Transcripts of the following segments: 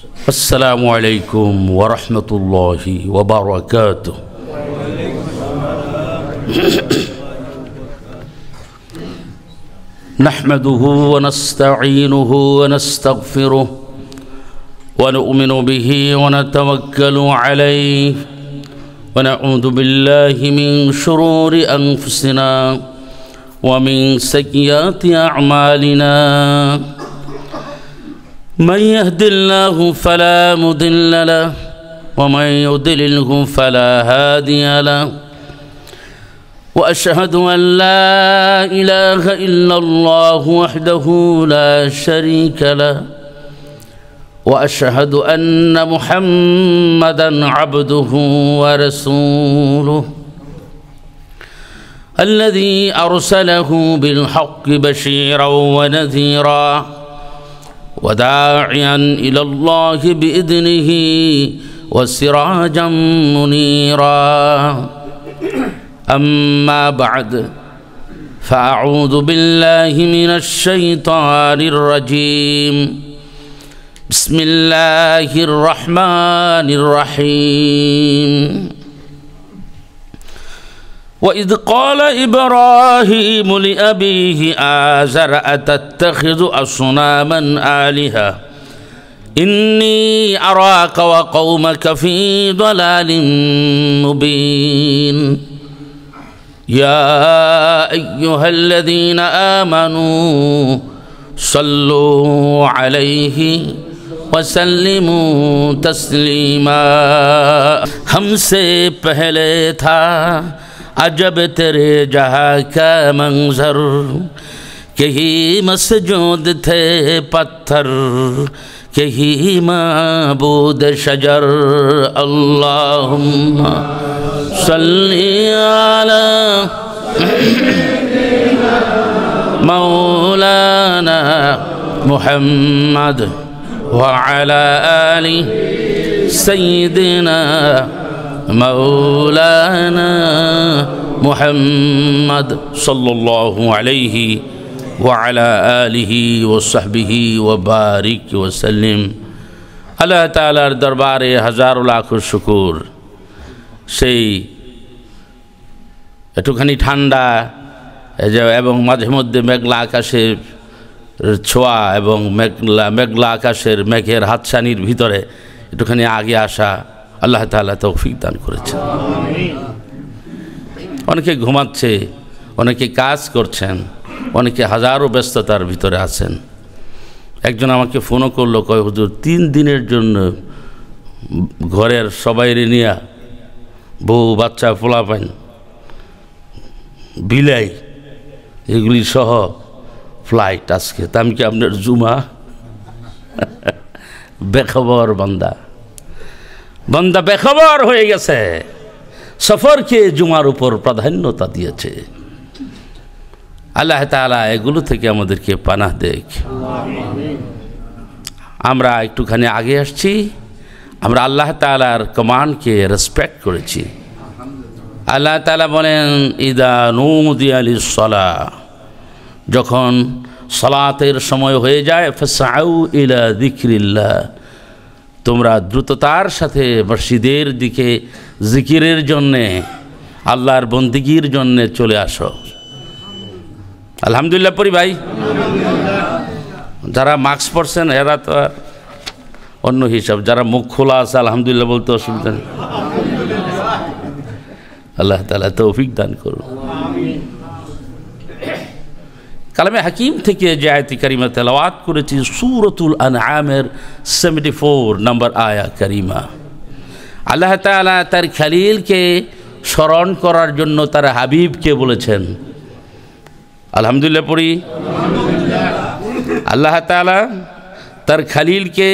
السلام عليكم ورحمة الله وبركاته. نحمده ونستعينه ونستغفره ونؤمن به ونتوكل عليه ونعوذ بالله من شرور أنفسنا ومن سيئات أعمالنا. من يهد الله فلا مضل له ومن يضلله فلا هادي له. وأشهد أن لا إله إلا الله وحده لا شريك له. وأشهد أن محمدًا عبده ورسوله الذي أرسله بالحق بشيرًا ونذيرًا وداعيًا إلى الله بإذنه وسراجًا منيرًا. أما بعد فأعوذ بالله من الشيطان الرجيم. بسم الله الرحمن الرحيم. وإذ قال إبراهيم لأبيه آزر أتتخذ أصنامًا آلهة إني أراك وقومك في ضلال مبين. يا أيها الذين آمنوا صلوا عليه وسلموا تسلیما. ہم سے پہلے تھا عجب تیرے جہاں کا منظر کہیں مسجود تھے پتھر کہیں معبود شجر. اللہم صلی علی مولانا محمد وعلى آل سيدنا مولانا محمد صلى الله عليه وعلى آله وصحبه وبارك وسلم. আল্লাহ তাআলার দরবারে হাজারো লাখ শুকর। সেই একটুখানি ঠান্ডা এবং মাঝে মধ্যে মেঘলা আকাশের ছোঁয়া এবং মেঘলা আকাশের মেঘের হাতছানির ভিতরে একটুখানি আগে আসা আল্লাহ তাআলা তৌফিক দান করেছেন। অনেকে ঘুমাচ্ছে, অনেকে কাজ করছেন, অনেকে হাজারো ব্যস্ততার ভিতরে আছেন। একজন আমাকে ফোনও করলো, কয় হুজুর 3 দিনের জন্য ঘরের সবাইরে নিয়ে বউ বাচ্চা পোলাপাইন বিলাই এগুলি সহ ফ্লাইট আজকে। তা আমি কি আপনার জুমা? বেখবর বান্দা, বান্দা বেখবর হয়ে গেছে, সফরকে জুমার উপর প্রাধান্যতা দিয়েছে। আল্লাহ তাআলা এগুলো থেকে আমাদেরকে পানাহ দেখ। আমরা একটুখানি আগে আসছি, আমরা আল্লাহ তাআলার কমান্ডকে রেসপেক্ট করেছি। আল্লাহ তাআলা বলেন ইদা নুদিয়া লিস-সালাহ, যখন সালাতের সময় হয়ে যায় ফাসআউ ইলা যিকরিল্লাহ, তোমরা দ্রুততার সাথে মসজিদের দিকে জিকিরের জন্যে, আল্লাহর বন্দেগীর জন্যে চলে আসো। আলহামদুলিল্লাহ পড়ি ভাই। যারা মাস্ক পরছেন এরা তো অন্য হিসাব, যারা মুখ খোলা আছে আলহামদুলিল্লাহ বলতে অসুবিধা নেই। আল্লাহ তাআলা তৌফিক দান করুন। কালামে হাকিম থেকে যে আয়াত কারিমা তেলাওয়াত করেছি সূরাতুল আনআমের 74 নম্বর আয়া কারিমা। আল্লাহ তাআলা তার খলিলকে স্মরণ করার জন্য তার হাবিবকে বলেছেন। আলহামদুলিল্লাহ পড়ি। আল্লাহ তাআলা তার খলিলকে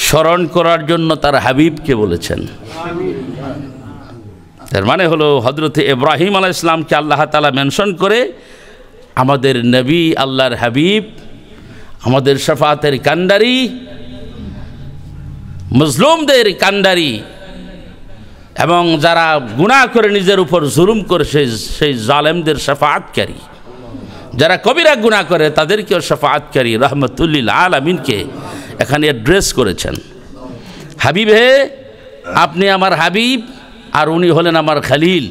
স্মরণ করার জন্য তার হাবিবকে বলেছেন। তার মানে হলো হযরত ইব্রাহিম আলাইহিস সালামকে আল্লাহ তাআলা মেনশন করে আমাদের নবী, আল্লাহর হাবিব, আমাদের শাফাতের কান্ডারি, মজলুমদের কান্ডারি এবং যারা গুনাহ করে নিজের উপর জুলুম করে সেই জালেমদের শাফাআতকারী, যারা কবিরা গুনাহ করে তাদেরকেও শাফাআতকারী রাহমাতুল লিল আলামিনকে এখানে অ্যাড্রেস করেছেন। হাবিব হে, আপনি আমার হাবিব আর উনি হলেন আমার খালিল।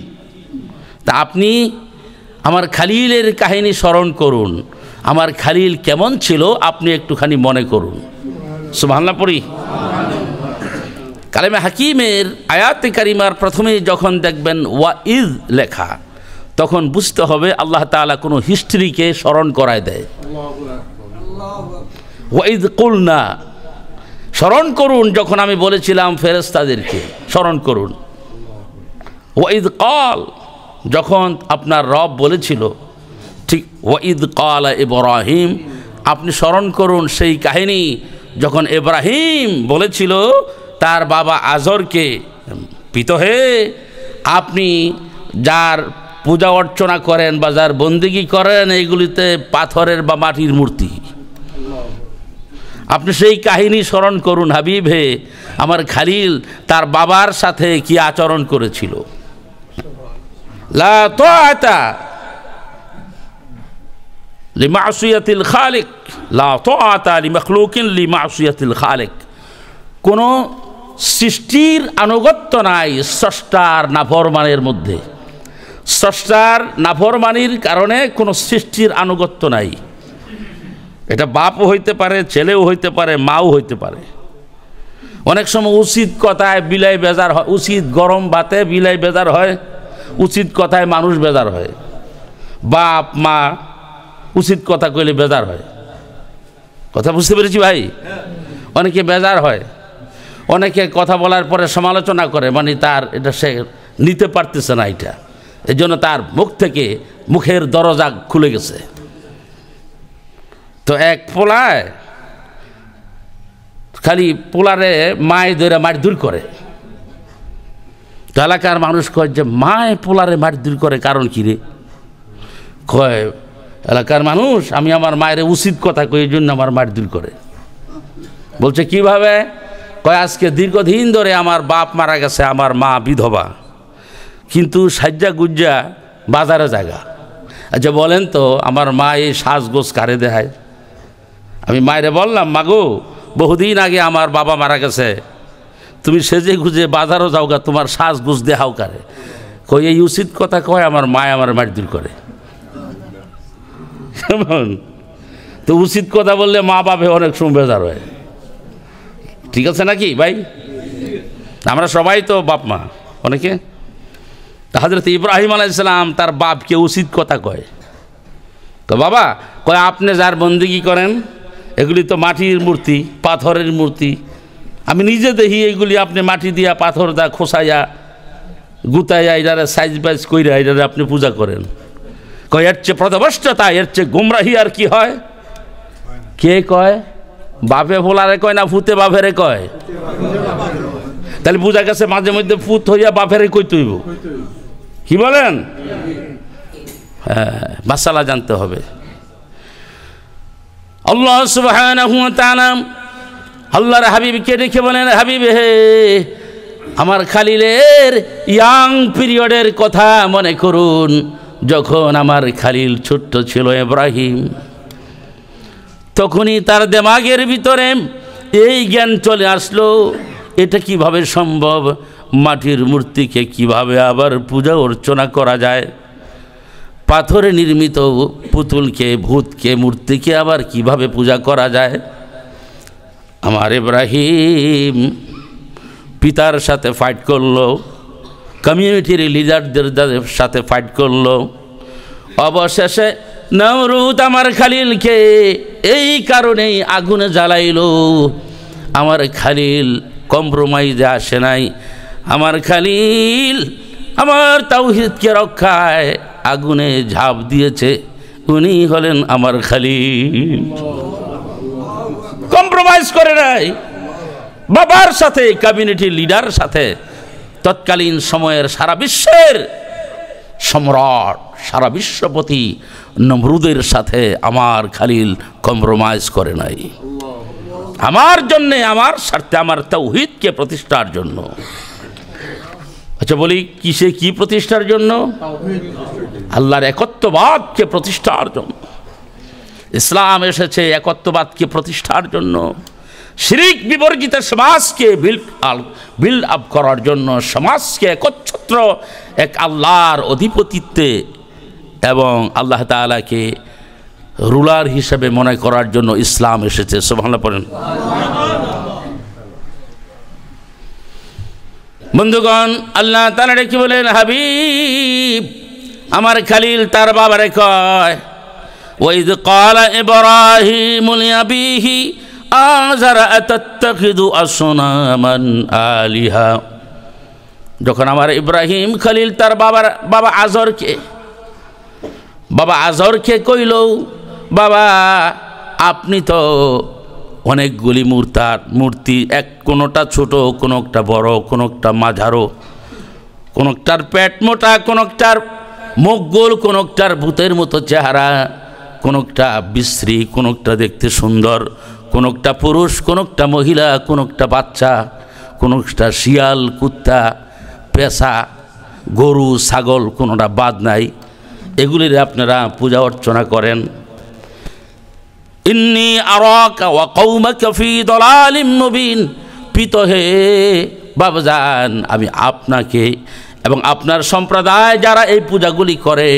তা আপনি আমার খালিলের কাহিনী স্মরণ করুন, আমার খালিল কেমন ছিল আপনি একটুখানি মনে করুন। সুবহানাল্লাহ পড়ি। কালেমে হাকিমের আয়াতে কারিমার প্রথমে যখন দেখবেন ওয়াইজ লেখা, তখন বুঝতে হবে আল্লাহ তাআলা কোনো হিস্ট্রিকে স্মরণ করায় দেয়। ওয়াইজ কুলনা, স্মরণ করুন যখন আমি বলেছিলাম ফেরেশতাদেরকে স্মরণ করুন। ওয়াইদ কাল, যখন আপনার রব বলেছিল, ঠিক ওয়াইদ কাল ইব্রাহিম, আপনি স্মরণ করুন সেই কাহিনী যখন ইব্রাহিম বলেছিল তার বাবা আজরকে, পিতা হে, আপনি যার পূজা অর্চনা করেন বা যার বন্দেগী করেন এইগুলিতে পাথরের বা মাটির মূর্তি। আপনি সেই কাহিনী স্মরণ করুন হাবিব হে, আমার খালিল তার বাবার সাথে কি আচরণ করেছিল। লা তাআতা লিমাসিয়াতিল খালিক, লা তাআতা লিমাখলুকিন লিমাসিয়াতিল খালিক। কোনো সৃষ্টির আনুগত্য নাই স্রষ্টার নাফরমানের মধ্যে। স্রষ্টার নাফরমানির কারণে কোনো সৃষ্টির আনুগত্য নাই। এটা বাপও হইতে পারে, ছেলেও হইতে পারে, মাও হইতে পারে। অনেক সময় উচিত কথায় বিলাই বেজার হয়, উচিত গরম ভাতে বিলাই বেজার হয়, উচিত কথায় মানুষ বেজার হয়। বাপ মা উচিত কথা কইলে বেজার হয়। কথা বুঝতে পেরেছি ভাই? অনেকে বেজার হয়, অনেকে কথা বলার পরে সমালোচনা করে, মানে তার এটা সে নিতে পারতেছে না, এটা এই জন্য তার মুখ থেকে মুখের দরজা খুলে গেছে। তো এক পোলায় খালি পোলারে মায় ধরে মারধর করে। তো এলাকার মানুষ কয় যে মায় পোলারে মারধর করে কারণ কি রে? কয় এলাকার মানুষ, আমি আমার মায়ের উচিত কথা কই এই জন্য আমার মারধর করে। বলছে কিভাবে? কয় আজকে দীর্ঘদিন ধরে আমার বাপ মারা গেছে, আমার মা বিধবা, কিন্তু সাজ্জা গুজ্জা বাজারে জায়গা। আচ্ছা বলেন তো আমার মা এই সাজগোজ কারে দেখায়? আমি মায়েরে বললাম, মাগো বহুদিন আগে আমার বাবা মারা গেছে, তুমি সেজে গুজে বাজারও যাওগা, তোমার সাজগোজ দেখাও কারে? কই এই উচিত কথা কয় আমার মায় আমার মারধর করে। কেমন? তো উচিত কথা বললে মা বাপে অনেক সময় বেজার হয়। ঠিক আছে নাকি ভাই? আমরা সবাই তো বাপ মা। অনেকে হযরত ইব্রাহিম আলাইহিস সালাম তার বাপকে উচিত কথা কয়। তো বাবা কয় আপনি যার বন্দেগী করেন এগুলি তো মাটির মূর্তি, পাথরের মূর্তি। আমি নিজে দেখি এইগুলি আপনি মাটি দিয়া পাথর দা খোসাইয়া গুতাইয়া এটারে সাইজ বাইজ কইরা এটারে আপনি পূজা করেন। কয় এর চেয়ে প্রদবষ্টতা, এর চেয়ে গুমরাহি আর কি হয়? কে কয়? বাপে ভোলারে কয় না ফুতে বাপেরে কয়? তাহলে বোঝা গেছে মাঝে মধ্যে ফুত হইয়া বাপেরে কইতে হইব। কি বলেন? হ্যাঁ, মাসালা জানতে হবে। আল্লাহ সুবহানাহু ওয়া তাআলা আল্লাহর হাবিবকে দেখে বলেন, হাবিব হে, আমার খালিলের ইয়াং পিরিয়ডের কথা মনে করুন, যখন আমার খালিল ছোট্ট ছিল ইব্রাহিম, তখনই তার দেমাগের ভিতরে এই জ্ঞান চলে আসলো, এটা কিভাবে সম্ভব? মাটির মূর্তিকে কিভাবে আবার পূজা অর্চনা করা যায়? পাথরে নির্মিত পুতুলকে, ভূতকে, মূর্তিকে আবার কিভাবে পূজা করা যায়? আমার ইব্রাহিম পিতার সাথে ফাইট করলো, কমিউনিটির লিডারদের সাথে ফাইট করলো। অবশেষে নমরুদ আমার খালিলকে এই কারণেই আগুনে জ্বালাইল। আমার খালিল কম্প্রোমাইজে আসে নাই। আমার খালিল আমার তাওহীদকে রক্ষায় আগুনে ঝাঁপ দিয়েছে। উনি হলেন আমার খালিল। কম্প্রোমাইজ করে নাই বাবার সাথে, কমিউনিটি লিডার সাথে। তৎকালীন সময়ের সারা বিশ্বের সম্রাট, সারা বিশ্বপতি নমরুদের সাথে আমার খালিল কম্প্রোমাইজ করে নাই। আমার জন্যে, আমার স্বার্থে, আমার তাওহীদকে প্রতিষ্ঠার জন্য। আচ্ছা বলি, কিসে কি প্রতিষ্ঠার জন্য? আল্লাহর একত্ববাদকে প্রতিষ্ঠার জন্য। ইসলাম এসেছে একত্ববাদকে প্রতিষ্ঠার জন্য। শিরিক বিবর্জিত সমাজকে বিল্ড আপ করার জন্য, সমাজকে একচ্ছত্র এক আল্লাহর অধিপতিত্বে এবং আল্লাহ তাআলাকে রুলার হিসেবে মনে করার জন্য ইসলাম এসেছে। সুবহানাল্লাহ পড়েন। বন্ধুগণ, আল্লাহ তাআলা কি বলেন? হাবিব আমার খালিল তার বাবারে কয়, ওয়াইদ ক্বালা ইব্রাহিমু লিআবিহি আযারা আতাত্তাখিযু আসনামান আলিহা। যখন আমার ইব্রাহিম খলিল তার বাবা আজরকে কইল, বাবা আপনি তো অনেকগুলি মূর্তি, এক কোনোটা ছোট, কোনোটা বড়, কোনোটা মাঝারো, কোনোটার পেট মোটা, কোনোটার মুখ গোল, কোনোটার ভূতের মতো চেহারা, কোনোটা বিশ্রী, কোনোটা দেখতে সুন্দর, কোনোটা পুরুষ, কোনোটা মহিলা, কোনোটা বাচ্চা, কোনোটা শিয়াল, কুত্তা, পেশা, গরু, ছাগল, কোনোটা বাদ নাই, এগুলির আপনারা পূজা অর্চনা করেন। ইন্নী আরাকা ওয়া কওমাকা ফি দালালিম মুবিন। পিত হে বাবাজান, আমি আপনাকে এবং আপনার সম্প্রদায় যারা এই পূজাগুলি করে,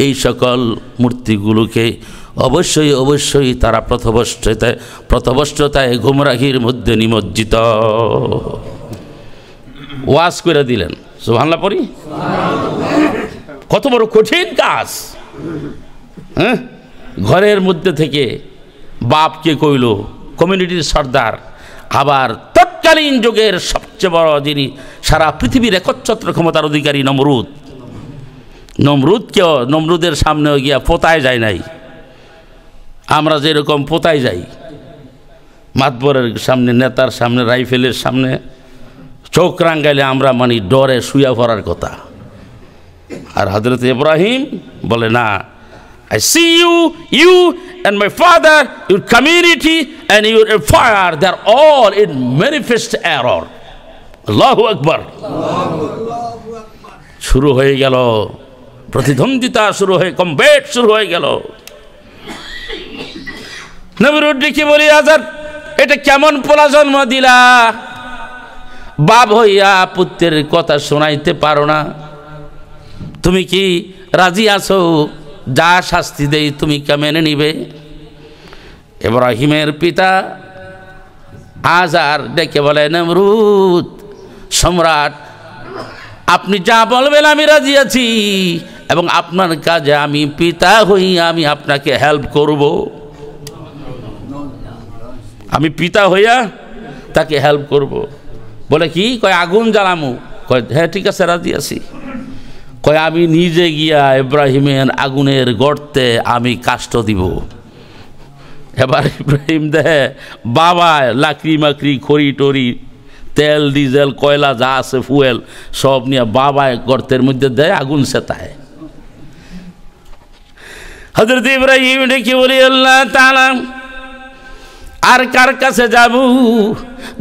এই সকল মূর্তিগুলোকে অবশ্যই অবশ্যই তারা প্রথভষ্টতায় গুমরাহির মধ্যে নিমজ্জিত। ওয়াজ করে দিলেন। সুবহানাল্লাহ পড়ি। কত বড় কঠিন কাজ। হ্যাঁ, ঘরের মধ্যে থেকে বাপকে কইল, কমিউনিটির সর্দার, আবার তৎকালীন যুগের সবচেয়ে বড় যিনি সারা পৃথিবীর একচ্ছত্র ক্ষমতার অধিকারী নমরুদের সামনেও গিয়া পোতায় যায় নাই। আমরা যেরকম পোতায় যাই, মাতবরের সামনে, নেতার সামনে, রাইফেলের সামনে চোখ রাঙ্গাইলে আমরা মানে ডরে শুয়া পড়ার কথা। আর হযরত ইব্রাহিম বলে, না, I see you and my father, your community and your empire, they are all in manifest error. Allahu Akbar. শুরু হয়ে গেল প্রতিদ্বন্দ্বিতা, শুরু হয়ে কমব্যাট শুরু হয়ে গেল। নমরুদ ডেকে বলি, আজার এটা কেমন পোলা জন্ম দিলা? বাপ হইয়া পুত্রের কথা শোনাইতে পারো না? তুমি কি রাজি আছো যা শাস্তি দেই তুমি কে মেনে নিবে? ইব্রাহিমের পিতা আজার ডেকে বলে, নমরুদ সম্রাট, আপনি যা বলবেন আমি রাজি আছি, এবং আপনার কাজে আমি পিতা হইয়া আমি আপনাকে হেল্প করব। আমি পিতা হইয়া তাকে হেল্প করব। বলে কি? কয় আগুন জ্বালামু। কয় হ্যাঁ ঠিক আছে, রাজি আছি। কয় আমি নিজে গিয়া ইব্রাহিমের আগুনের গর্তে আমি কাষ্ঠ দিব। এবার ইব্রাহিম দেহে বাবা লাকড়ি মাকড়ি, খড়ি টড়ি, তেল, ডিজেল, কয়লা যা আছে, ফুয়েল সব নিয়ে বাবা গর্তের মধ্যে দেয়, আগুন সেতায়। হযরত ইব্রাহিম ডেকে বলি, আল্লাহ তাআলা আর কার কাছে যাব?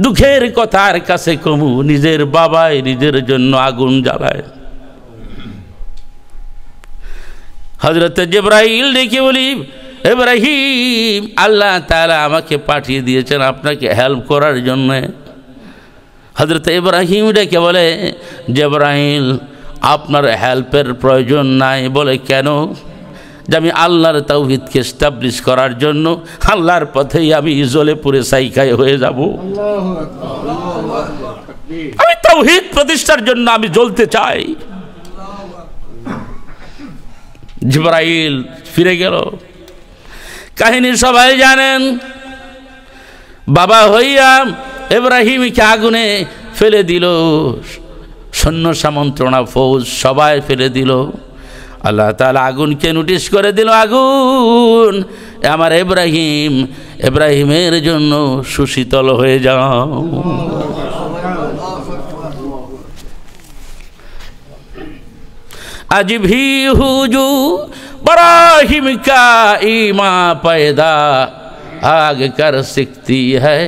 দুঃখের কথা আর কাছে কমু? নিজের বাবাই নিজের জন্য আগুন জ্বালায়। হযরত জিবরাইল ডেকে বলি, ইব্রাহিম আল্লাহ তাআলা আমাকে পাঠিয়ে দিয়েছেন আপনাকে হেল্প করার জন্য। হযরত ইব্রাহিম ডেকে বলে, জিবরাইল আপনার হেল্পের প্রয়োজন নাই। বলে কেন? যে আমি আল্লাহর তাওহীদকে এস্টাবলিশ করার জন্য আল্লাহর পথেই আমি জ্বলে পুড়ে ছাই হয়ে যাব। আমি তাওহীদ প্রতিষ্ঠার জন্য আমি জ্বলতে চাই। জিবরাইল ফিরে গেল। কাহিনী সবাই জানেন। বাবা হইয়া ইব্রাহিমকে আগুনে ফেলে দিল, সৈন্য সামন্ত্রণা ফৌজ সবাই ফেলে দিল। আল্লাহ তাআলা আগুনকে নোটিশ করে দিল, আগুন আমার ইব্রাহিমের জন্য সুশীতল হয়ে যাও। आज भी हुजू इब्राहिम का ईमां पैदा आग कर सकती है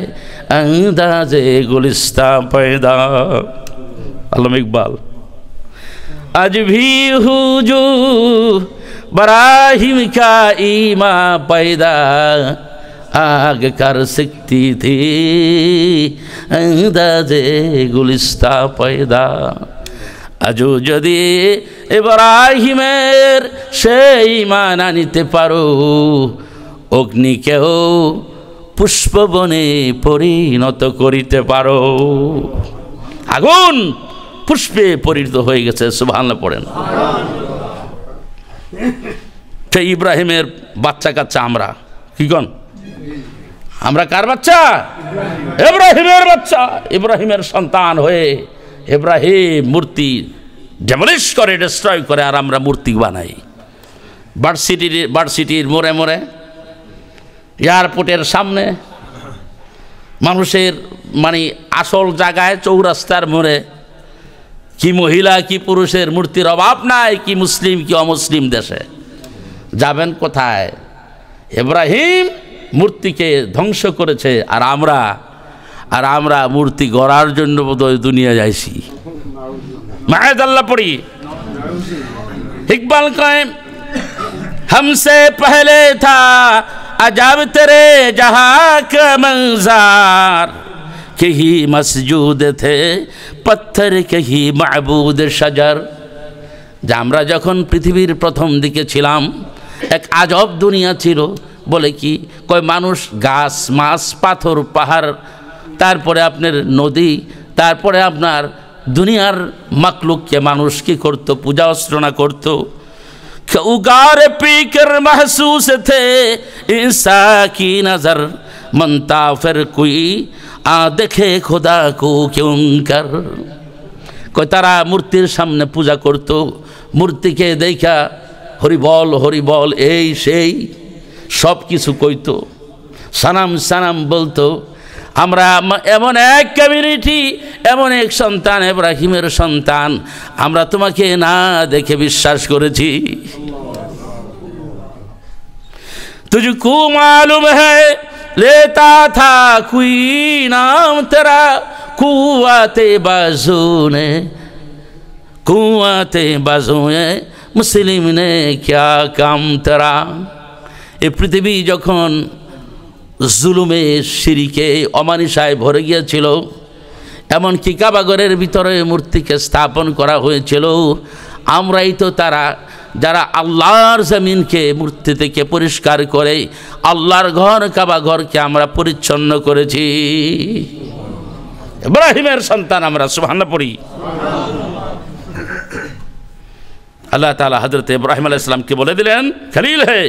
अंदाज़े गुलिस्तां पैदा। अल्लामा इकबाल। आज भी हुजू इब्राहिम का ईमां पैदा আগেকার সিকতি থি আন্দাজে গুলিস্তা পয়দা। আজও যদি ইব্রাহিমের সেই ঈমান আনিতে পারো, অগ্নিকেও পুষ্পবনে পরিণত করিতে পারো। আগুন পুষ্পে পরিণত হয়ে গেছে, সুবহানাল্লাহ পড়েন। সেই ইব্রাহিমের বাচ্চা কাচ্চা আমরা, কি কন? আমরা কার বাচ্চা? ইব্রাহিমের বাচ্চা। ইব্রাহিমের সন্তান হয়ে ইব্রাহিম মূর্তি ডেমলিশ করে, ডিস্ট্রয় করে, আর আমরা মূর্তি বানাই। ভার্সিটির মোড়ে মোড়ে, এয়ারপোর্টের সামনে, মানুষের মানে আসল জায়গায় চৌরাস্তার মোড়ে কি মহিলা কি পুরুষের মূর্তির অভাব নাই, কি মুসলিম কি অমুসলিম দেশে। যাবেন কোথায়? ইব্রাহিম মূর্তিকে ধ্বংস করেছে, আর আমরা মূর্তি গড়ার জন্য বোধহয় দুনিয়া যাইছি। মাআযাল্লাহ পড়ি। ইকবাল কয় हमसे पहले था अजब तेरे जहाँ का मंज़र, कहीं मस्जूद थे पत्थर कहीं माबूद शजर। যে আমরা যখন পৃথিবীর প্রথম দিকে ছিলাম, এক আজব দুনিয়া ছিল। বলে কি? কয় মানুষ, গাছ, মাছ, পাথর, পাহাড়, তারপরে আপনার নদী, তারপরে আপনার দুনিয়ার মাকলুককে মানুষ কি করতো? পূজা অর্চনা করতো। उगार पीकर महसूस थे इंसा की नजर, मनता फिर कोई आ देखे खुदा को क्यों कर। कोई तारा मूर्तिर सामने पूजा करतो, मूर्ति के देखा हरि बल এই সেই সব কিছু কইতো, সানাম সানাম বলতো। আমরা এমন এক কমিউনিটি, এমন এক সন্তান, ইব্রাহিমের সন্তান, আমরা তোমাকে না দেখে বিশ্বাস করেছি। तुझको मालूम है लेता था कोई नाम तेरा, कुआते बाजू ने मुस्लिम ने क्या काम तेरा। ए पृथ्वी যখন জুলুমে শিরিকে অমানিসায় ভরে গিয়েছিল, এমনকি কাবাগরের ভিতরে মূর্তিকে স্থাপন করা হয়েছিল। আমরাই তো তারা যারা আল্লাহর জমিনকে মূর্তি থেকে পরিষ্কার করে আল্লাহর ঘর কাবাঘরকে আমরা পরিচ্ছন্ন করেছি। ইব্রাহিমের সন্তান আমরা, সুবহানাল্লাহ পড়ি। আল্লাহ তাআলা হযরত ইব্রাহিম আলাইহিস সালামকে বলে দিলেন, খলিল হে,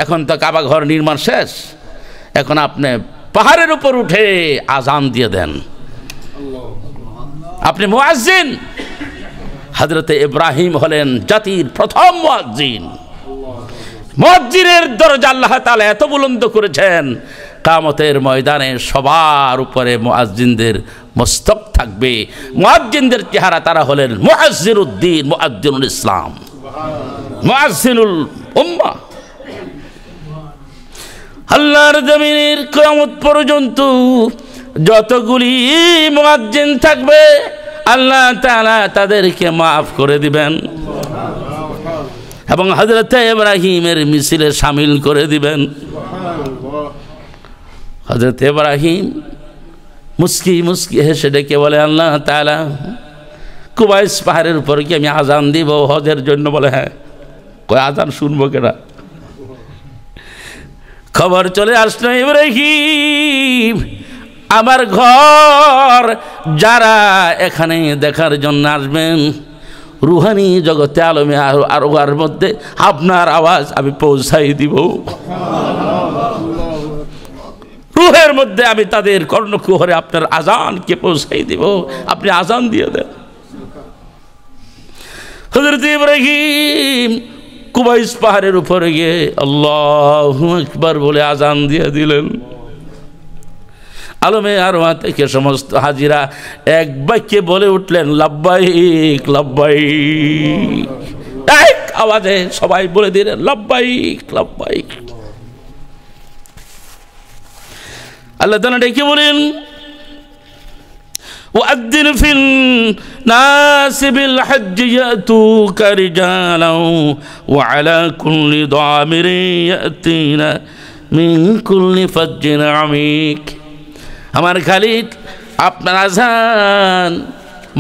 এখন তো কাবাঘর নির্মাণ শেষ, এখন আপনি পাহাড়ের উপর উঠে আজান দিয়ে দেন, আপনি মুয়াজ্জিন। হযরত ইব্রাহিম হলেন জাতির প্রথম মুয়াজ্জিন। মুয়াজ্জিনের দরজা আল্লাহ তাআলা এত বুলন্দ করেছেন, কিয়ামতের ময়দানে সবার উপরে মুয়াজ্জিনদের মস্তক থাকবে। মুয়াজ্জিনদের চেহারা তারা হলেন মুআজ্জিরুদ্দিন, মুআজ্জিনুল ইসলাম, মুআজ্জিনুল উম্মাহ। আল্লাহর জমিনের কিয়ামত পর্যন্ত যতগুলি মুয়াজ্জিন থাকবে, আল্লাহ তাআলা তাদেরকে মাফ করে দিবেন এবং হযরত ইব্রাহিমের মিছিলে শামিল করে দিবেন। হযরত ইব্রাহিম মুস্কি মুস্কি হেসে ডেকে বলে, আল্লাহ তাআলা, কুবাইস পাহাড়ের উপর কি আমি আজান দিব হজের জন্য? বলে হ্যাঁ। কয় আজান শুনবো কেনা? খবর চলে আসলো, ইব্রাহিম আমার ঘর যারা এখানে দেখার জন্য আসবেন, রুহানি জগতে আলমে আরোয়ার মধ্যে আপনার আওয়াজ আমি পৌঁছাই দিব। রুহের মধ্যে আমি তাদের কর্ণকুহরে আপনার আজানকে পৌঁছাই দিব, আপনি আজান দিয়ে দেন। হযরত ইব্রাহিম কুবাইস পাহাড়ের উপরে গিয়ে আল্লাহু আকবার বলে আজান দিয়ে দিলেন। আলমে আরওয়া থেকে সমস্ত হাজিরা এক বাক্যে বলে উঠলেন, লাব্বাইক লাব্বাইক। এক আওয়াজে সবাই বলে দিলেন, লাব্বাইক লাব্বাইক। আল্লাহ তাআলা ডেকে বলেন, وأذن في الناس بالحج يأتوك رجالا وعلى كل ضامر يأتين মিন কুল্লি ফাজ্জিন আমিক। আমার খালিদ আপনার আজান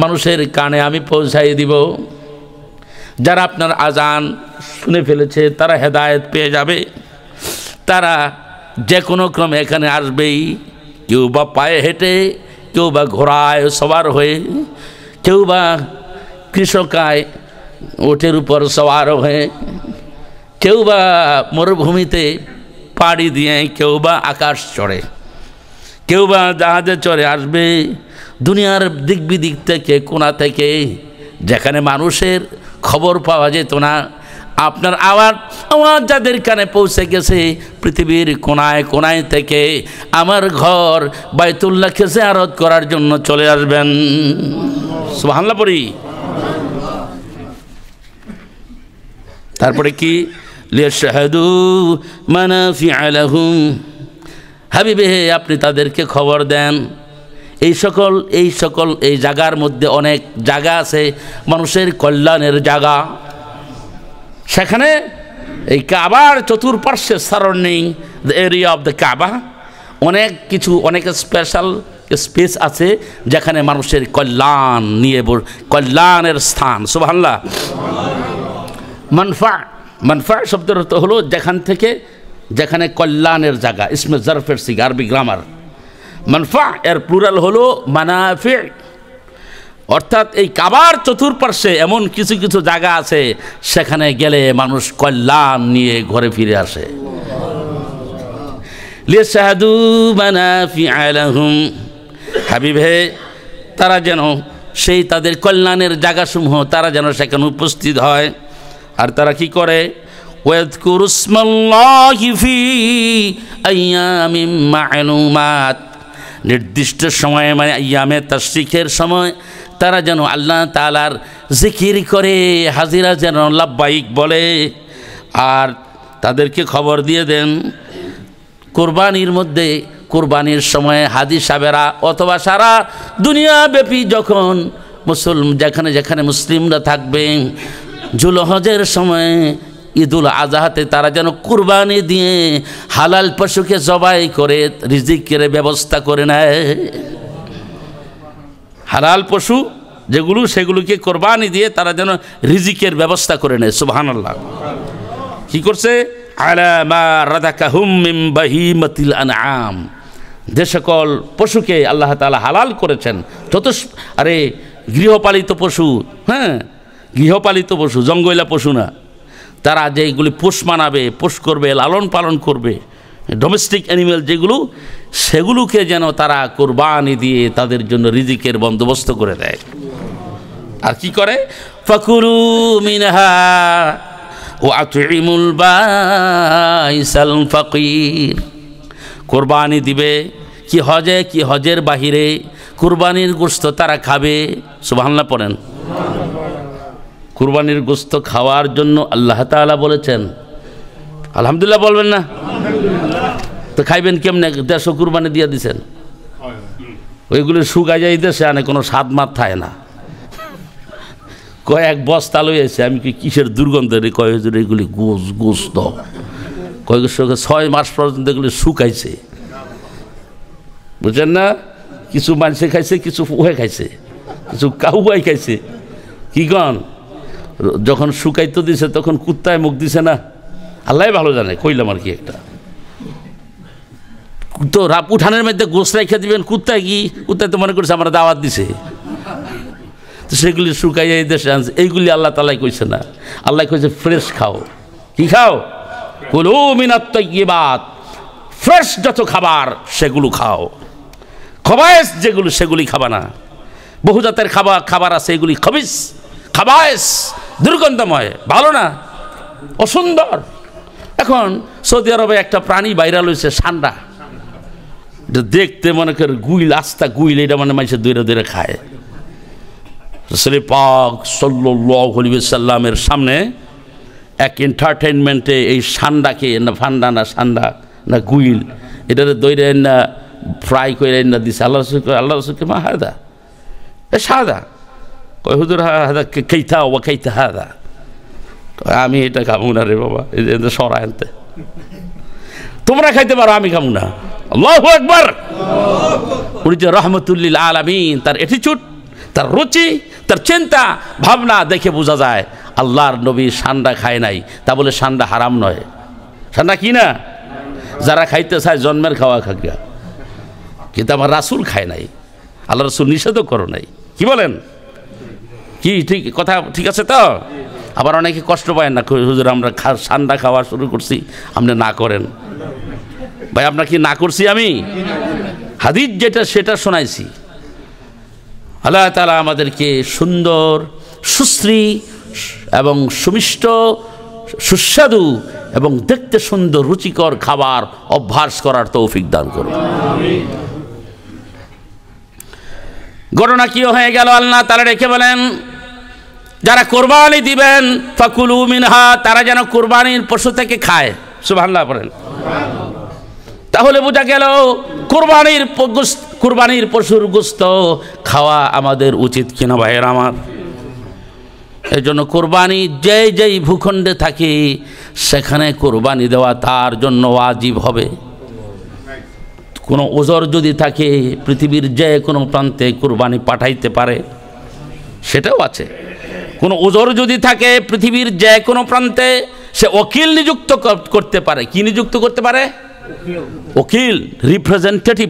মানুষের কানে আমি পৌঁছাই দিব। যারা আপনার আজান শুনে ফেলেছে তারা হেদায়েত পেয়ে যাবে, তারা যে কোনো ক্রমে এখানে আসবেই। কেউ বা পায়ে হেঁটে, কেউ বা ঘোড়ায় সওয়ার হয়ে, কেউ বা কৃষকায় ওটের উপর সওয়ার হয়ে, কেউ বা মরুভূমিতে পাড়ি দিয়ে, কেউ বা আকাশ চড়ে, কেউ বা জাহাজে চড়ে আসবে। দুনিয়ার দিক বিদিক থেকে, কোণা থেকে, যেখানে মানুষের খবর পাওয়া যেত না, আপনার আওয়াজ যাদের কানে পৌঁছে গেছে, পৃথিবীর কোনায় কোনায় থেকে আমার ঘর বাইতুল্লাহকে জিয়ারত করার জন্য চলে আসবেন। সুবহানাল্লাহ পড়ি। তারপরে কি? লিয়াশহাদু মানাফিআ লাহুম। হাবিবে হে, আপনি তাদেরকে খবর দেন এই সকল এই জায়গার মধ্যে অনেক জায়গা আছে মানুষের কল্যাণের জায়গা। সেখানে এই কাবার চতুর্পার্শ্বে surrounding the area of the Kaaba অনেক স্পেশাল স্পেস আছে যেখানে মানুষের কল্যাণ নিয়ে কল্যাণের স্থান। সুবহানাল্লাহ। মানফা শব্দের অর্থ হলো যেখানে কল্যাণের জায়গা। ইসমে জারফের সিগা, আরবি গ্রামার। মানফা এর প্লুরাল হলো মানাফি, অর্থাৎ এই কাবার চতুর্পার্শ্বে এমন কিছু কিছু জায়গা আছে সেখানে গেলে মানুষ কল্যাণ নিয়ে ঘরে ফিরে আসে। লিয়াশহাদু মানাফিআ লাহুম। হাবিব হে, তারা যেন সেই তাদের কল্যাণের জায়গাসমূহ তারা যেন সেখানে উপস্থিত হয়। আর তারা কি করে? ওয়াযকুরু ইসমাল্লাহি ফি আইয়ামিম মা'লুমাত। নির্দিষ্ট সময়ে, মানে আইয়ামে তাশরিকের সময় তারা যেন আল্লাহ তাআলার জিকির করে, হাজিরা যেন লাব্বাইক বলে। আর তাদেরকে খবর দিয়ে দেন কুরবানির মধ্যে, কুরবানির সময়ে হাজি সাহেবেরা অথবা সারা দুনিয়াব্যাপী যখন যেখানে যেখানে মুসলিমরা থাকবে, জুলহজের সময় ঈদুল আজহাতে তারা যেন কুরবানি দিয়ে হালাল পশুকে জবাই করে রিজিকের ব্যবস্থা করে নেয়। হালাল পশু যেগুলো, সেগুলোকে কোরবানি দিয়ে তারা যেন রিজিকের ব্যবস্থা করে নেয়। সুবহানাল্লাহ। কি করছে? আলা মা রাযাকাহুম মিন বাহিমাতিল আনআম। যে সকল পশুকে আল্লাহ তাআলা হালাল করেছেন, গৃহপালিত পশু, হ্যাঁ, গৃহপালিত পশু, জঙ্গলা পশু না, তারা যেগুলি পোষ মানাবে, পোষ করবে, লালন পালন করবে, ডোমেস্টিক অ্যানিমেল যেগুলো, সেগুলোকে যেন তারা কোরবানি দিয়ে তাদের জন্য রিজিকের বন্দোবস্ত করে দেয়। আর কি করে? ফাকুলু মিনহা ওয়া আতইমুল বাইসাল ফাকির। কোরবানি দিবে কি হজের বাহিরে কুরবানির গোশত তারা খাবে। সুবহানাল্লাহ পড়েন। কুরবানির গোশত খাওয়ার জন্য আল্লাহ তাআলা বলেছেন। আলহামদুলিল্লাহ বলবেন না? তো খাইবেন কেমনে? দেড়শো কুরবানি দিয়ে দিছেন, ওইগুলো শুকাই যাই দেশে আনে, কোনো স্বাদ মাত থাকে না। কয়েক বস্তা লই আছে, আমি কি কিসের দুর্গন্ধ রে? কয় হুজুর এগুলি গোশত, কয়েক 6 মাস পর্যন্ত এগুলি শুকাইছে, বুঝছেন না? কিছু মানুষে খাইছে, কিছু উহে খাইছে, কিছু কাউয়াই খাইছে। কি কন? যখন শুকাইতে দিছে তখন কুত্তায় মুখ দিছে না, আল্লাহ ভালো জানে। কইলাম আর কি, একটা তো উঠানের মধ্যে গোশ রেখে দিবেন, কুত্তায় তো মনে করছে আমরা দাওয়াত দিছে, তো সেগুলি শুকাইয়া এই দেশে আনছে। এইগুলি আল্লাহ তাআলাই কইছে না, আল্লাহ কইছে ফ্রেশ খাও। কি খাও? কুলু মিনাত তাইয়্যিবাত, ফ্রেশ যত খাবার সেগুলো খাও। খবায়েস যেগুলো সেগুলি খাবা না। বহু জাতের খাবার আছে, এগুলি খবিস, খাবায়েস, দুর্গন্ধময়, ভালো না, অসুন্দর। এখন সৌদি আরবে একটা প্রাণী ভাইরাল হয়েছে, সান্ডা। দেখতে মনে করে গুইল, আস্তা গুইল, এটা মানে মানুষের দূরে দূরে খায়। রাসূল পাক সাল্লাল্লাহু আলাইহি ওয়াসাল্লামের সামনে এক এন্টারটেইনমেন্টে এই সান্ডাকে, না ফান্ডা না সান্ডা না গুইল, এটারে দইরে না ফ্রাই করে না দিছে। আল্লাহ রাসূলকে মা হাদা, এ সাদা। কই হুজুর হাদা কাইতা ওয়া কাইতা হাদা। আমি এটা খাবো না রে বাবা, এটা সরাই আনতে। তোমরা খাইতে পারো, আমি খাবো না। আল্লাহু আকবার। উনি যে রহমতুল্লিল আলামিন, তার অ্যাটিটিউড, তার রুচি, তার চিন্তা ভাবনা দেখে বোঝা যায় আল্লাহর নবী সান্ডা খায় নাই, তা বলে সান্ডা হারাম নয়। সান্ডা কি না, যারা খাইতে চায় জন্মের খাওয়া খাগা, কিন্তু আমার রাসূল খায় নাই, আল্লাহ রাসূল নিষেধও করো নাই। কি বলেন, কি ঠিক কথা ঠিক আছে তো? আবার অনেকে কষ্ট পায় না, হুজুর আমরা সান্ডা খাওয়া শুরু করছি, আপনি না করেন। ভাই আপনার কি না করছি আমি? হাদিস যেটা সেটা শোনাইছি। আল্লাহ তাআলা আমাদেরকে সুন্দর, সুশ্রী এবং সুমিষ্ট, সুস্বাদু এবং দেখতে সুন্দর রুচিকর খাবার অভ্যাস করার তৌফিক দান করুন। ঘটনা কি হয়ে গেল, আল্লাহ তাআলা রেখে বলেন যারা কোরবানি দিবেন ফাকুলু মিনহা, তারা যেন কোরবানির পশু থেকে খায়। সুবহানাল্লাহ পড়েন। তাহলে বোঝা গেল কোরবানির পশুর গোশত খাওয়া আমাদের উচিত কিনা ভাইয়ের আমার। এই জন্য কোরবানি যেই ভূখণ্ডে থাকে সেখানে কোরবানি দেওয়া তার জন্য ওয়াজিব হবে। কোনো ওজর যদি থাকে পৃথিবীর যে কোনো প্রান্তে কোরবানি পাঠাইতে পারে, সেটাও আছে। কোনো ওজর যদি থাকে পৃথিবীর যে কোনো প্রান্তে, সে ওকিল নিযুক্ত করতে পারে। কি নিযুক্ত করতে পারে? ওকিল, রিপ্রেজেন্টেটিভ।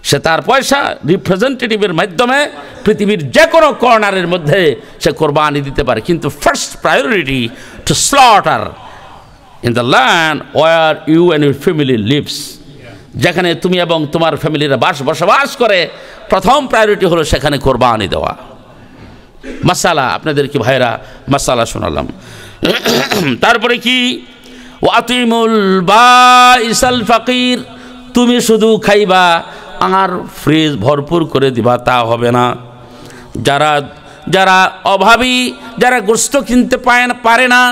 সে তার পয়সা রিপ্রেজেন্টেটিভের মাধ্যমে পৃথিবীর যে কোনো কর্নারের মধ্যে সে কোরবানি দিতে পারে। কিন্তু first priority to slaughter in the land where you and your family lives, যেখানে তুমি এবং তোমার ফ্যামিলিরা বসবাস করে, প্রথম প্রায়োরিটি হলো সেখানে কোরবানি দেওয়া। মাসালা আপনাদেরকে ভাইরা মাসালা শোনালাম। তারপরে কি, ওয়াতিমুল বাইসাল ফাকির, তুমি শুধু খাইবা আর ফ্রিজ ভরপুর করে দিবা তা হবে না। যারা অভাবী, যারা গোশত কিনতে পারে না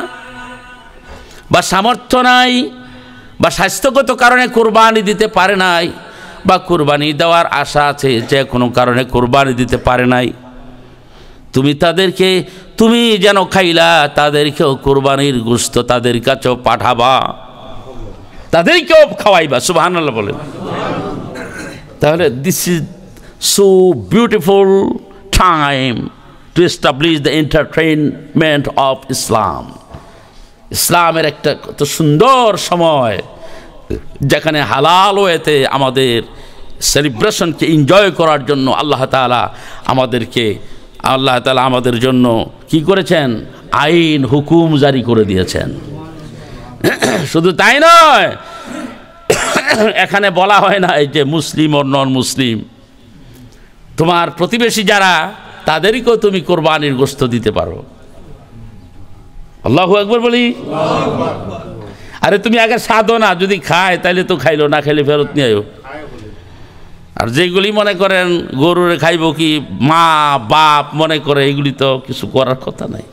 বা সামর্থ্য নাই বা স্বাস্থ্যগত কারণে কোরবানি দিতে পারে নাই বা কোরবানি দেওয়ার আশা আছে যে কোনো কারণে কোরবানি দিতে পারে নাই, তুমি যেন খাইলা তাদেরকেও কোরবানির গোশত তাদের কাছেও পাঠাবা, তাদেরকেও খাওয়াইবা। সুবহানাল্লাহ বলেন। তাহলে this is so beautiful time to establish the entertainment of Islam. ইসলামের একটা কত সুন্দর সময়, যেখানে হালাল ওয়েতে আমাদের সেলিব্রেশনকে এনজয় করার জন্য আল্লাহ তাআলা আমাদের জন্য কি করেছেন? আইন হুকুম জারি করে দিয়েছেন। শুধু তাই নয়, এখানে বলা হয় না যে মুসলিম ও নন মুসলিম, তোমার প্রতিবেশী যারা তাদেরকেও তুমি কোরবানির গোশত দিতে পারো। আল্লাহু আকবার বলি। আরে তুমি আগে সাধো না, যদি খায় তাহলে তো খাইলো, না খাইলে ফেরত নিয়ে আয়ো। আর যেগুলি মনে করেন গরুরে খাইব কি মা বাপ মনে করে, এগুলি তো কিছু করার কথা নাই।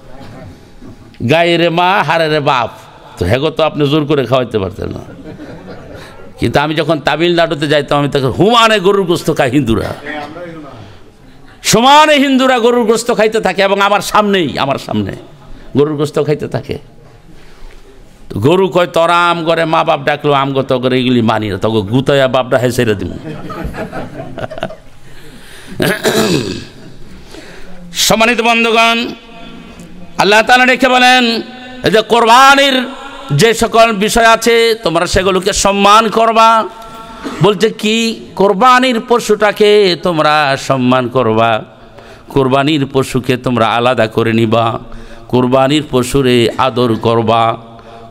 গায়ের মা হাড়ের বাপ, তো হেগো তো আপনি জোর করে খাওয়াইতে পারতেন না। কিন্তু আমি যখন তামিলনাড়ুতে যাইতাম, আমি তখন হুমানে গরুর গোশত খাই হিন্দুরা, সমানে হিন্দুরা গরুর গোশত খাইতে থাকে এবং আমার সামনে গরুর গোশত খাইতে থাকে। গরু কয় তোরা আম করে, মা বাপ ডাকলো আম গত করে, এগুলি মানি না, তখন গুতায়া বাপটা হেসেরে দিব। সম্মানিত বন্ধুগণ, আল্লাহ তাআলা রেখে বলেন এই যে কোরবানির যে সকল বিষয় আছে তোমরা সেগুলোকে সম্মান করবা। বলছে কি, কোরবানির পশুটাকে তোমরা সম্মান করবা, কোরবানির পশুকে তোমরা আলাদা করে নিবা, কোরবানির পশুরে আদর করবা,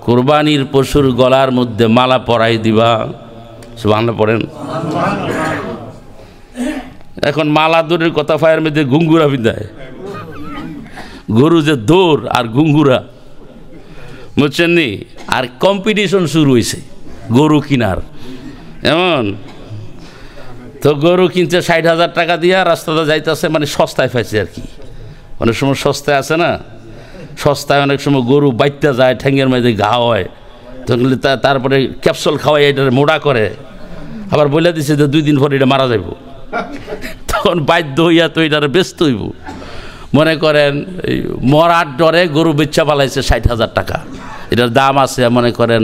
কোরবানির পশুর গলার মধ্যে মালা পরাই দিবা। সুবহানাল্লাহ পড়েন। এখন মালা দূরের কথা, ফায়ের মধ্যে ঘুঙ্গুরা বিদায়, গরু যে দৌড় আর ঘুঙ্গুরা, বুঝছেন নি? আর কম্পিটিশন শুরু হয়েছে গরু কিনার। এমন তো গরু কিনছে 60,000 টাকা দিয়া, রাস্তাটা যাইতেছে, মানে সস্তায় পাইছে আর কি। অনেক সময় সস্তায় আছে না, সস্তায় অনেক সময় গরু বাইতে যায়, ঠ্যাঙ্গের মধ্যে ঘা হয়, তখন তারপরে ক্যাপসুল খাওয়াই এটা মোড়া করে, আবার বলে দিছে যে 2 দিন পরে এটা মারা যাইব। তখন বাধ্য হইয়া তো এটার ব্যস্ত হইব। মনে করেন মরার ডরে গরু বেচা পালাইছে 60,000 টাকা, এটার দাম আছে মনে করেন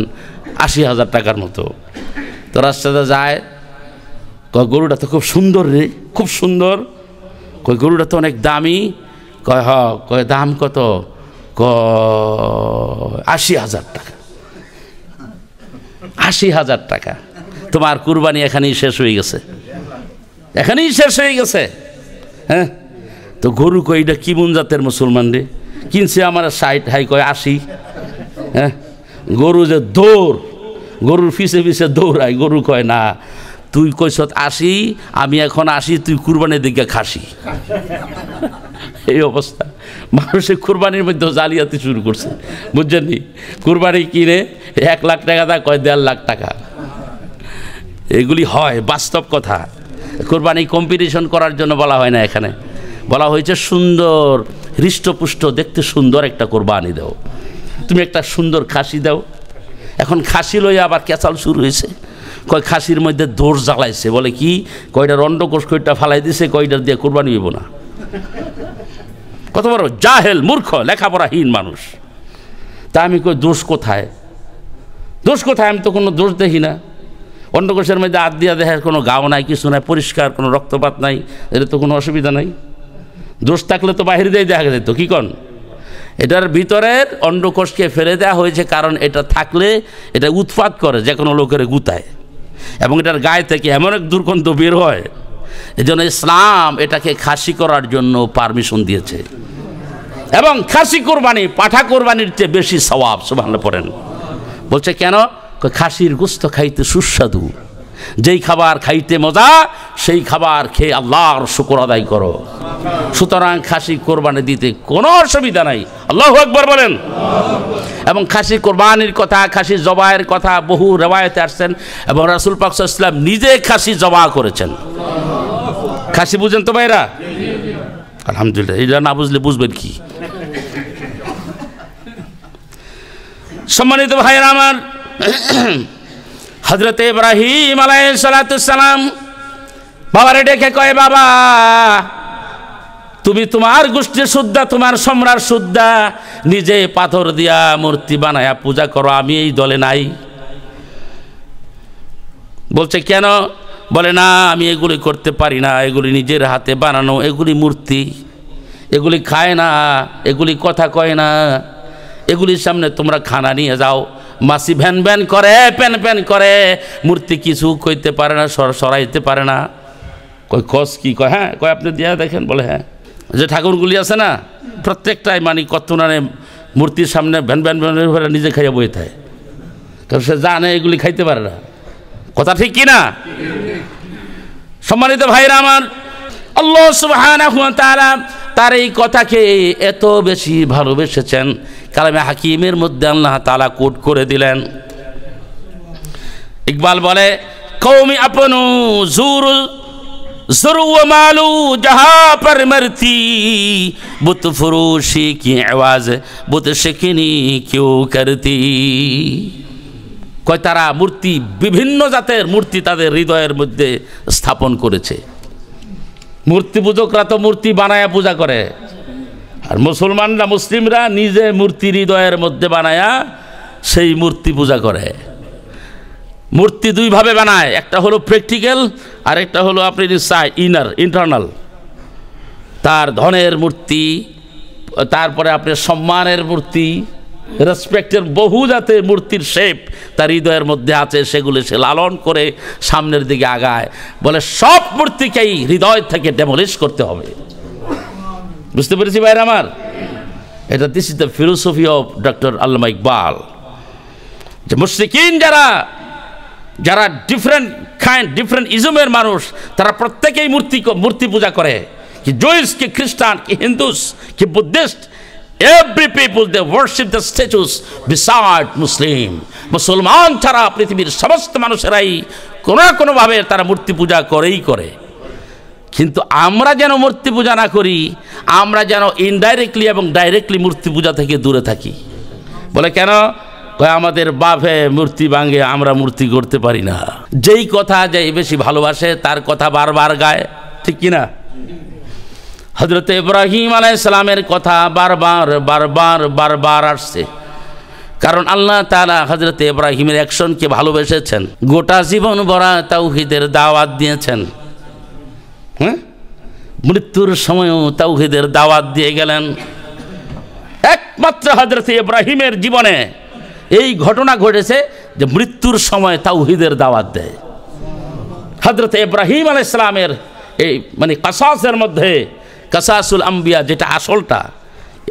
80,000 টাকার মতো। তো রাস্তাতে যায়, কয় গরুটা তো খুব সুন্দর রে, খুব সুন্দর। কয় গরুটা তো অনেক দামি। কয় কয় দাম কত? কয় 80,000 টাকা। 80,000 টাকা। তোমার কুরবানি এখানেই শেষ হয়ে গেছে, এখানেই শেষ হয়ে গেছে। হ্যাঁ, তো গরু কই এটা কি মন জাতের মুসলমান রে, কিনছে আমার 60, হাই কয় 80। হ্যাঁ, গরু যে দৌড়, গরুর পিছে পিছে দৌড়ায়। গরু কয় না, তুই কইছত 80, আমি এখন 80, তুই কুরবানির দিকে খাসি। এই অবস্থা। মানুষের কুরবানির মধ্যে জালিয়াতি শুরু করছে, বুঝছেন নি? কুরবানি কিনে 1 লাখ টাকা দা, কয় 1.5 লাখ টাকা। এগুলি হয়, বাস্তব কথা। কুরবানি কম্পিটিশন করার জন্য বলা হয় না, এখানে বলা হয়েছে সুন্দর হৃষ্টপুষ্ট দেখতে সুন্দর একটা কোরবানি দাও, তুমি একটা সুন্দর খাসি দাও। এখন খাসি লইয়া আবার ক্যাচাল শুরু হয়েছে। কয় খাসির মধ্যে দোষ জ্বালাইছে, বলে কি? কয়টা রন্ডকোষ, কয়টা ফালাই দিছে, কয়টা দিয়ে কোরবানি হইব না। কত বড় জাহেল, মূর্খ, লেখাপড়াহীন মানুষ। তা আমি কই দোষ কোথায়? দোষ কোথায়? আমি তো কোনো দোষ দেখি না। অন্ডকোষের মধ্যে হাত দিয়া দেখার কোনো গাও নাই, কিছু নাই, পরিষ্কার, কোনো রক্তপাত নাই, এটা তো কোনো অসুবিধা নাই। দোষ থাকলে তো বাহির দিয়ে দেখা যেত, কি কন? এটার ভিতরের অন্ডকোষকে ফেলে দেওয়া হয়েছে, কারণ এটা থাকলে এটা উৎপাত করে, যে কোনো লোকের গুতায়, এবং এটার গায়ে থেকে এমন এক দুর্গন্ধ বের হয়। এজন্য ইসলাম এটাকে খাসি করার জন্য পারমিশন দিয়েছে। এবং খাসি কোরবানি পাঠা কোরবানির চেয়ে বেশি সওয়াব। সুবহানাল্লাহ পড়েন। বলছে কেন? খাসির গোশত খাইতে সুস্বাদু, যেই খাবার খাইতে মজা সেই খাবার খেয়ে আল্লাহর শুকর আদায় করো। সুতরাং খাসি কোরবানি দিতে কোনো অসুবিধা নাই। আল্লাহু আকবার বলেন। এবং খাসি কোরবানির কথা, খাসি জবাইয়ের কথা বহু রিওয়ায়েতে আসছেন, এবং রাসূল পাক সাল্লাল্লাহু আলাইহি ওয়াসাল্লাম নিজে খাসি জবাই করেছেন। খাসি বুঝেন তো ভাইরা? আলহামদুলিল্লাহ। এটা না বুঝলে বুঝবেন কি? সম্মানিত ভাইরা আমার, হযরত ইব্রাহিম আলাইহিস সালাতু সালাম বাবারে ডেকে কয়, বাবা তুমি তোমার গোষ্ঠী শুদ্ধা, তোমার সম্রাট শুদ্ধা, নিজে পাথর দিয়া মূর্তি বানায়া পূজা করো, আমি এই দলে নাই। বলছে কেন? বলে না, আমি এগুলি করতে পারি না, এগুলি নিজের হাতে বানানো, এগুলি মূর্তি, এগুলি খায় না, এগুলি কথা কয় না, এগুলির সামনে তোমরা খানা নিয়ে যাও, মাসি ভ্যান ভ্যান করে, প্যান প্যান করে, মূর্তি কিছু কইতে পারে না, সরাইতে পারে না। কয় কস কি? কয় হ্যাঁ। কয় আপনি দিয়া দেখেন। বলে হ্যাঁ। যে ঠাকুরগুলি আছে না, প্রত্যেকটাই মানে কত নারে মূর্তির সামনে ভ্যান ভ্যান ভ্যান নিজে খাইয়া বই থাকে, কারণ সে জানে এগুলি খাইতে পারে না। কথা ঠিক কি না? সম্মানিত ভাইরা আমার, আল্লাহ সুবহানাহু ওয়া তাআলা তার এই কথাকে এত বেশি ভালোবেসেছেন, কালামে হাকিমের মধ্যে আল্লাহ তাআলা কোট করে দিলেন। ইকবাল বলে, কওমি আপনু জুরু জরু ওয়া মালু জাহা পর মরতি, বুত ফরোশি কি আওয়াজ বুত শিকনি কিউ করতি। কয় তারা মূর্তি, বিভিন্ন জাতের মূর্তি তাদের হৃদয়ের মধ্যে স্থাপন করেছে। মূর্তি পূজকরা তো মূর্তি বানায়া পূজা করে, আর মুসলমানরা, মুসলিমরা নিজে মূর্তি হৃদয়ের মধ্যে বানায়া সেই মূর্তি পূজা করে। মূর্তি দুইভাবে বানায়, একটা হলো প্র্যাকটিক্যাল, আর একটা হলো আপনি ইন্টারনাল। তার ধনের মূর্তি, তারপরে আপনার সম্মানের মূর্তি, রেসপেক্টের বহু জাতের মূর্তির শেপ তার হৃদয়ের মধ্যে আছে, সেগুলো সে লালন করে সামনের দিকে আগায়। বলে সব মূর্তিকেই হৃদয় থেকে ডেমোলিশ করতে হবে। বুঝতে পেরেছি ভাইরা আমার? এটা this is the philosophy of doctor আল্লামা ইকবাল। যে মুশরিকিন যারা ডিফারেন্ট ইজমের মানুষ, তারা প্রত্যেকেই মূর্তি পূজা করে। কি জুইস, কি খ্রিস্টান, কি হিন্দুস, কি Buddhist, every people they worship the statues beside Muslim. মুসলমান ছাড়া পৃথিবীর সমস্ত মানুষেরাই কোনো না কোনোভাবে তারা মূর্তি পূজা করেই করে। কিন্তু আমরা যেন মূর্তি পূজা না করি, আমরা যেন ইনডাইরেক্টলি এবং ডাইরেক্টলি মূর্তি পূজা থেকে দূরে থাকি। বলে কেন? কয় আমাদের বাপে মূর্তি ভাঙে, আমরা মূর্তি করতে পারি না। যেই কথা যেই বেশি ভালোবাসে তার কথা বারবার গায়, ঠিক কিনা? হযরত ইব্রাহিম আলাইহিস সালামের কথা বারবার বারবার বারবার আসছে, কারণ আল্লাহ তাআলা হযরত ইব্রাহিমের অ্যাকশনকে ভালোবেসেছেন, গোটা জীবন ভরা তাওহীদের দাওয়াত দিয়েছেন। হ্যাঁ, মৃত্যুর সময়ও তাওহীদের দাওয়াত দিয়ে গেলেন। একমাত্র হযরত ইব্রাহিমের জীবনে এই ঘটনা ঘটেছে যে মৃত্যুর সময় তাওহীদের দাওয়াত দেয়। হযরত ইব্রাহিম আলাইহিস সালামের এই মানে কাসাসের মধ্যে কাসাসুল আম্বিয়া যেটা আসলটা,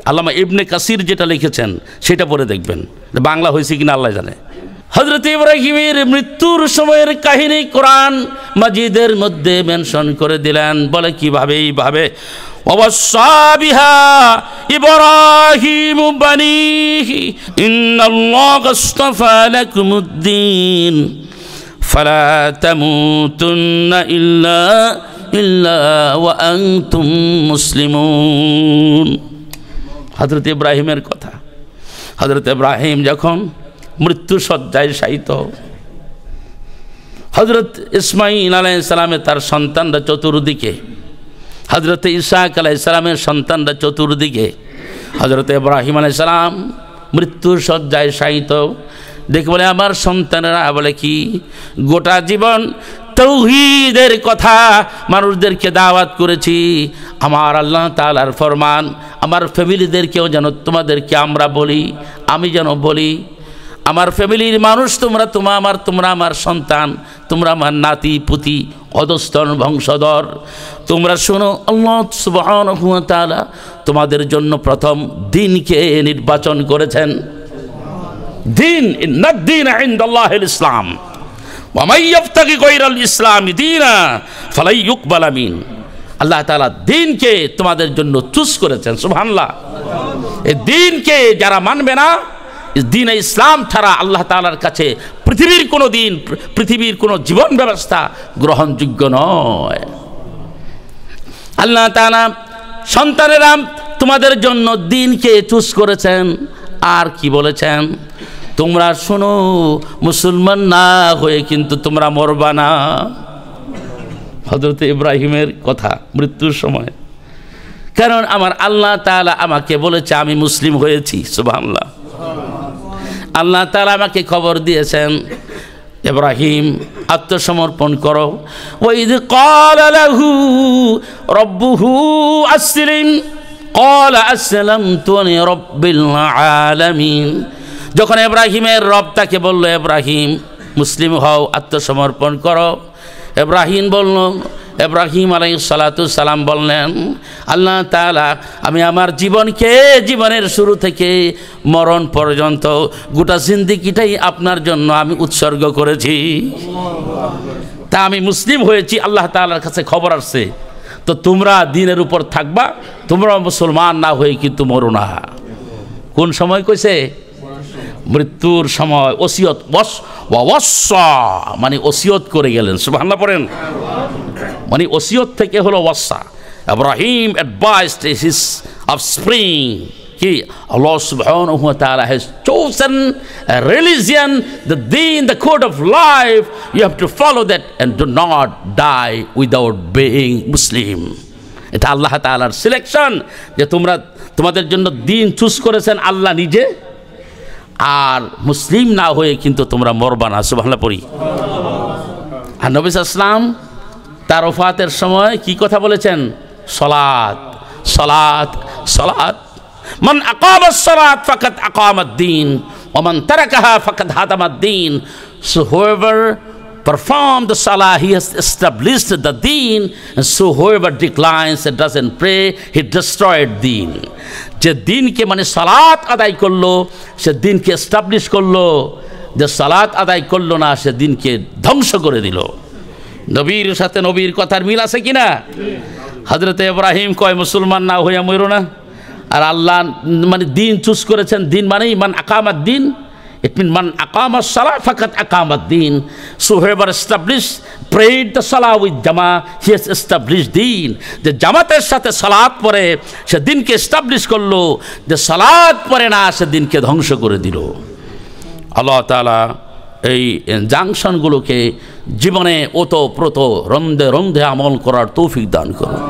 আল্লামা ইবনে কাসির যেটা লিখেছেন সেটা পড়ে দেখবেন, বাংলা হয়েছে কিনা আল্লাহ জানে। হযরত ইব্রাহিমের মৃত্যুর সময়ের কাহিনী কোরআন মাজিদের মধ্যে মেনশন করে দিলেন। বলে কিভাবে? এইভাবে, ওয়াসাা বিহা ইব্রাহিমু বানিহি ইন্নাল্লাহা আসতাফা লাকুমুদ্দিন ফালা তামুতুন্না ইল্লা ওয়া আনতুম মুসলিমুন। হযরত ইব্রাহিমের কথা। হযরত ইব্রাহিম যখন মৃত্যু শয্যায় শায়িত, হযরত ইসমাঈল আলাইহিস সালামের তার সন্তানরা চতুর্দিকে, হযরত ইসহাক আলাইহিস সালামের সন্তানরা চতুর্দিকে, হযরত ইব্রাহিম আলাইহিস সালাম মৃত্যুর শয্যায় শায়িত। দেখে বলে আমার সন্তানেরা, বলে কি? গোটা জীবন তাওহীদের কথা মানুষদেরকে দাওয়াত করেছি, আমার আল্লাহ তাআলার ফরমান আমার ফ্যামিলিদেরকেও যেন তোমাদেরকে আমরা বলি, আমি যেন বলি, আমার ফ্যামিলির মানুষ তোমরা আমার সন্তান, তোমরা আমার নাতি পুতি অধস্তন বংশধর, তোমরা শোনো, আল্লাহ সুবহানাহু ওয়া তাআলা তোমাদের জন্য প্রথম দ্বীনকে নির্বাচন করেছেন। দ্বীন, ইন্নাদ-দীন ইনদাল্লাহিল ইসলাম ওয়া মান ইয়াবতাগি গায়রাল ইসলামি দীনা ফালাই ইউকবালা মিন। আল্লাহ তাআলা দ্বীনকে তোমাদের জন্য চুজ করেছেন। সুবহানাল্লাহ। এই দ্বীনকে যারা মানবে না, দ্বীন ইসলাম ছাড়া আল্লাহ তাআলার কাছে পৃথিবীর কোনো দিন, পৃথিবীর কোনো জীবন ব্যবস্থা গ্রহণযোগ্য নয়। আল্লাহ তাআলা সন্তানেরা তোমাদের জন্য দ্বীনকে চুজ করেছেন। আর কি বলেছেন? তোমরা শোনো, মুসলমান না হয়ে কিন্তু তোমরা মরবা না। হযরত ইব্রাহিমের কথা মৃত্যুর সময়, কারণ আমার আল্লাহ তাআলা আমাকে বলেছে আমি মুসলিম হয়েছি। সুবহানাল্লাহ। আল্লাহ তাআলা আমাকে খবর দিয়েছেন, ইব্রাহিম আত্মসমর্পণ করো। ওয়াইদ ক্বালা লাহু রাব্বুহু আসলিম ক্বালা আসলামতু লিরাব্বিল আলামিন। যখন ইব্রাহিমের রব তাকে বলল, ইব্রাহিম মুসলিম হও, আত্মসমর্পণ করো, ইব্রাহিম আলাইহিস সালাতু সালাম বললেন, আল্লাহ তাআলা আমি আমার জীবনকে, জীবনের শুরু থেকে মরণ পর্যন্ত গোটা জিন্দেগিটাই আপনার জন্য আমি উৎসর্গ করেছি। তা আমি মুসলিম হয়েছি, আল্লাহ তাআলার কাছে খবর আসছে, তো তোমরা দ্বীনের উপর থাকবা, তোমরা মুসলমান না হয়ে কিন্তু মরো না। কোন সময় কইছে? মৃত্যুর সময়। ওসিয়ত, ওয়াসা মানে ওসিয়ত করে গেলেন। সুবহানাল্লাহ পড়েন। মানে ওসিয়ত থেকে হলো ওয়াসা। Ibrahim advised his offspring, he, Allah subhanahu wa ta'ala has chosen a religion, the deen, the code of life. You have to follow that and do not die without being Muslim. এটা আল্লাহ তাআলার সিলেকশন, যে তোমাদের জন্য দ্বীন choose করেছেন আল্লাহ নিজে, আর মুসলিম না হয়ে কিন্তু তোমরা মরবা না। সুবহানাল্লাহ পড়ি। আর নবী সাল্লাল্লাহু আলাইহি ওয়াসাল্লাম তার ওফাতের সময় কি কথা বলেছেন? সালাত, সালাত, সালাত। মান আকামাস সালাত ফাকাদ আকামাদ-দ্বীন ওয়া মান তারাকাহা ফাকাদ হাদামাদ-দ্বীন। So whoever performed the salah, he has established the deen, and so whoever declines and doesn't pray, he destroyed deen. যে দিনকে মানে সালাত আদায় করলো, সে দিনকে এস্টাবলিশ করলো, যে সালাত আদায় করলো না, সে দিনকে ধ্বংস করে দিল। নবীর সাথে নবীর কথার মিল আছে কিনা? হযরত ইব্রাহিম কয় মুসলমান না হইয়া মরো না, আর আল্লাহ মানে দিন চুজ করেছেন। দিন মানেই মান আকামাদ-দ্বীন, it means man aqama as-salah faqad aqama ad-din. So whoever established, prayed the salah with jama, he has established deen. যে জামাতের সাথে সালাত পড়ে সে দিনকে এস্টাবলিশ করলো, যে সালাত পড়ে না সে দিনকে ধ্বংস করে দিল। আল্লাহ তাআলা এই জাংশনগুলোকে জীবনে ওতপ্রোত রন্ধে রন্ধে আমল করার তৌফিক দান করুন।